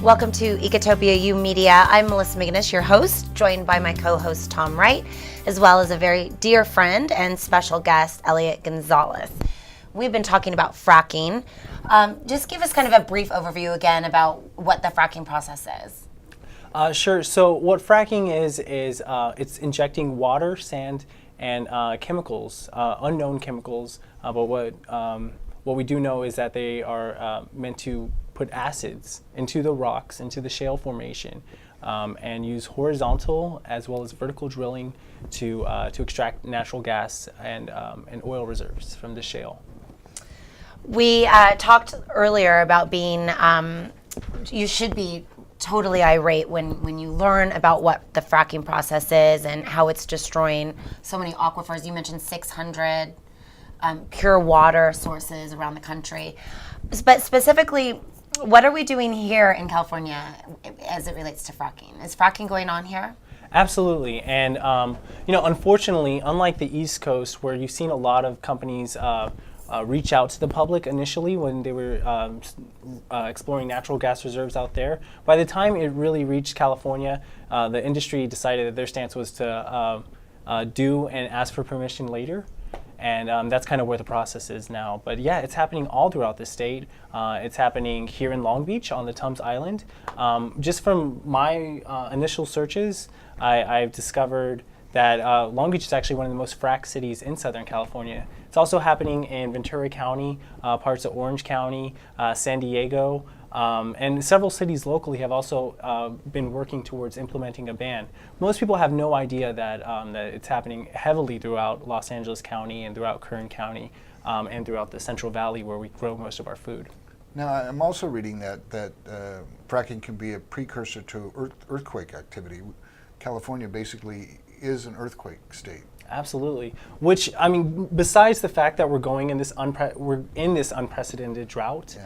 Welcome to Ecotopia U Media. I'm Melissa McGinnis, your host, joined by my co-host Tom Wright, as well as a very dear friend and special guest, Elliot Gonzalez. We've been talking about fracking. Just give us kind of a brief overview again about what the fracking process is. Sure. So what fracking is it's injecting water, sand, and chemicals, unknown chemicals. But what we do know is that they are meant to put acids into the rocks, into the shale formation, and use horizontal as well as vertical drilling to extract natural gas and oil reserves from the shale. We talked earlier about being, you should be totally irate when you learn about what the fracking process is and how it's destroying so many aquifers. You mentioned 600 pure water sources around the country. But specifically, what are we doing here in California as it relates to fracking? Is fracking going on here? Absolutely. And unfortunately, unlike the East Coast, where you've seen a lot of companies reach out to the public initially when they were exploring natural gas reserves out there. By the time it really reached California, the industry decided that their stance was to do and ask for permission later. And that's kind of where the process is now. But yeah, it's happening all throughout the state. It's happening here in Long Beach on the Tums Island. Just from my initial searches, I've discovered that Long Beach is actually one of the most fracked cities in Southern California. It's also happening in Ventura County, parts of Orange County, San Diego, and several cities locally have also been working towards implementing a ban. Most people have no idea that it's happening heavily throughout Los Angeles County and throughout Kern County and throughout the Central Valley where we grow most of our food. Now, I'm also reading that fracking can be a precursor to earthquake activity. California basically is an earthquake state. Absolutely. Which, I mean, besides the fact that we're going in this unprecedented drought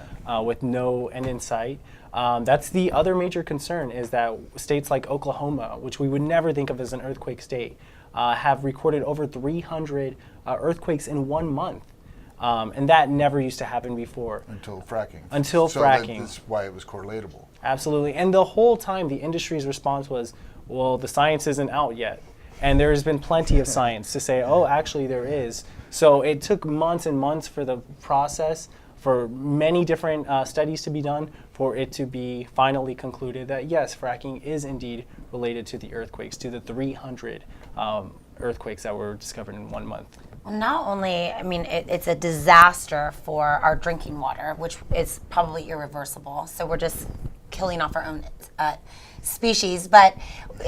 with no end in sight, that's the other major concern is that states like Oklahoma, which we would never think of as an earthquake state, have recorded over 300 earthquakes in 1 month. And that never used to happen before. Until fracking. So that's why it was correlatable. Absolutely. And the whole time the industry's response was, well, the science isn't out yet. And there has been plenty of science to say, oh, actually there is. So it took months and months for the process, for many different studies to be done, for it to be finally concluded that yes, fracking is indeed related to the earthquakes, to the 300 earthquakes that were discovered in 1 month. Well, not only, I mean, it's a disaster for our drinking water, which is probably irreversible. So we're just killing off our own species, but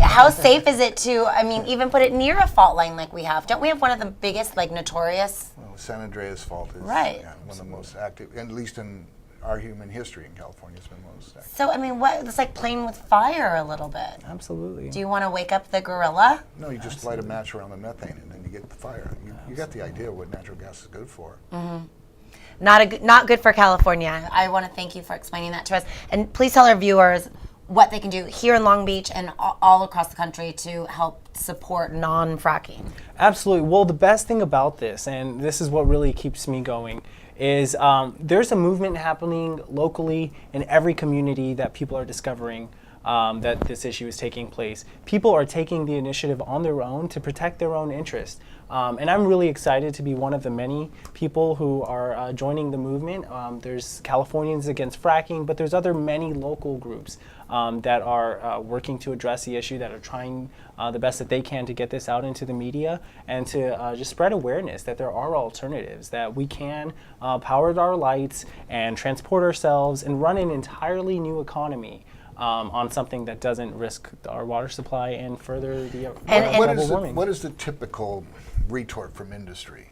how safe is it to, I mean, even put it near a fault line like we have? Don't we have one of the biggest, like, notorious? Well, San Andreas Fault is right. One of the most active, and at least in our human history in California, it's been most active. So, I mean, it's like playing with fire a little bit. Absolutely. Do you want to wake up the gorilla? No, you just light a match around the methane and then you get the fire. You got the idea what natural gas is good for. Mm-hmm. Not good for California. I want to thank you for explaining that to us. And please tell our viewers what they can do here in Long Beach and all across the country to help support non-fracking. Absolutely. Well, the best thing about this, and this is what really keeps me going, is there's a movement happening locally in every community that people are discovering that this issue is taking place. People are taking the initiative on their own to protect their own interests. And I'm really excited to be one of the many people who are joining the movement. There's Californians Against Fracking, but there's many local groups that are working to address the issue, that are trying the best that they can to get this out into the media and to just spread awareness that there are alternatives, that we can power our lights and transport ourselves and run an entirely new economy on something that doesn't risk our water supply and further the global warming. What is the typical retort from industry,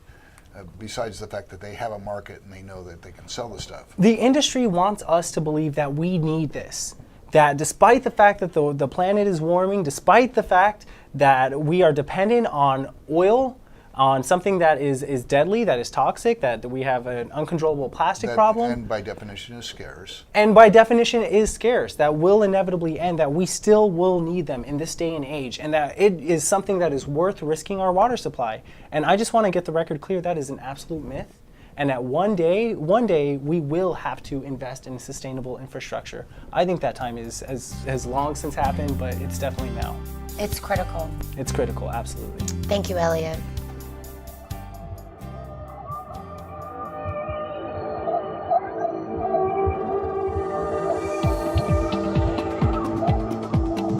besides the fact that they have a market and they know that they can sell the stuff? The industry wants us to believe that we need this. That despite the fact that the planet is warming, despite the fact that we are dependent on oil, on something that is deadly, that is toxic, that we have an uncontrollable plastic problem. And by definition is scarce. And by definition is scarce, that will inevitably end, that we still will need them in this day and age, and that it is something that is worth risking our water supply. And I just want to get the record clear, that is an absolute myth. and that one day we will have to invest in sustainable infrastructure. I think that time has long since happened, but it's definitely now. It's critical. It's critical, absolutely. Thank you, Elliot.